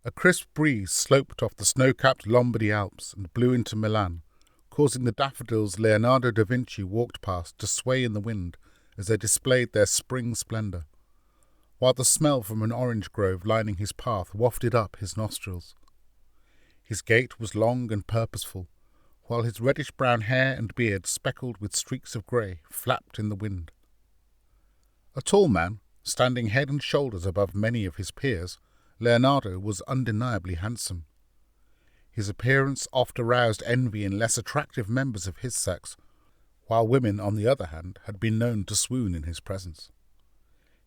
A crisp breeze sloped off the snow-capped Lombardy Alps and blew into Milan, causing the daffodils Leonardo da Vinci walked past to sway in the wind as they displayed their spring splendour, while the smell from an orange grove lining his path wafted up his nostrils. His gait was long and purposeful, while his reddish-brown hair and beard, speckled with streaks of grey, flapped in the wind. A tall man, standing head and shoulders above many of his peers, Leonardo was undeniably handsome. His appearance oft aroused envy in less attractive members of his sex, while women, on the other hand, had been known to swoon in his presence.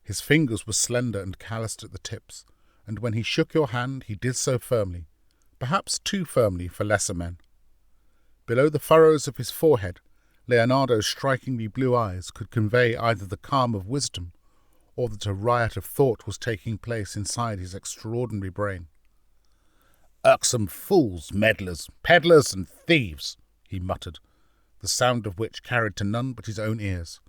His fingers were slender and calloused at the tips, and when he shook your hand he did so firmly, perhaps too firmly for lesser men. Below the furrows of his forehead, Leonardo's strikingly blue eyes could convey either the calm of wisdom or that a riot of thought was taking place inside his extraordinary brain. "Irksome fools, meddlers, peddlers, and thieves," he muttered, the sound of which carried to none but his own ears.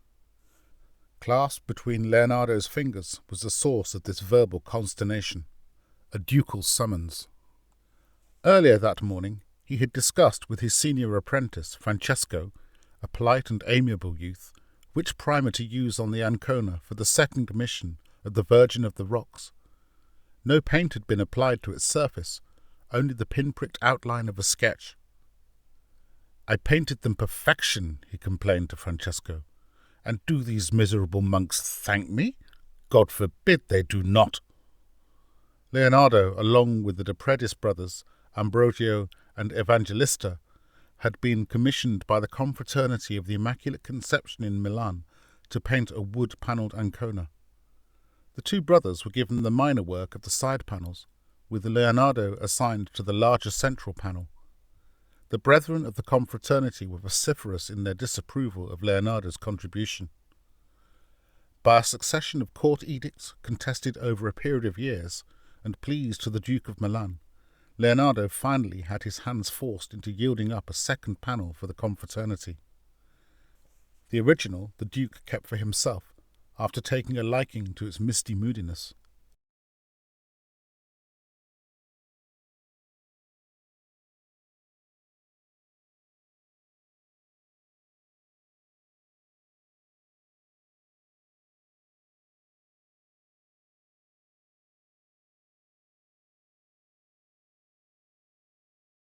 Clasped between Leonardo's fingers was the source of this verbal consternation, a ducal summons. Earlier that morning he had discussed with his senior apprentice, Francesco, a polite and amiable youth, which primer to use on the Ancona for the second mission of the Virgin of the Rocks. No paint had been applied to its surface, only the pin-pricked outline of a sketch. "I painted them perfection," he complained to Francesco. "And do these miserable monks thank me? God forbid they do not." Leonardo, along with the Depretis brothers, Ambrogio and Evangelista, had been commissioned by the Confraternity of the Immaculate Conception in Milan to paint a wood-panelled Ancona. The two brothers were given the minor work of the side panels, with Leonardo assigned to the larger central panel. The brethren of the confraternity were vociferous in their disapproval of Leonardo's contribution. By a succession of court edicts contested over a period of years, and pleas to the Duke of Milan, Leonardo finally had his hands forced into yielding up a second panel for the confraternity. The original the Duke kept for himself, after taking a liking to its misty moodiness.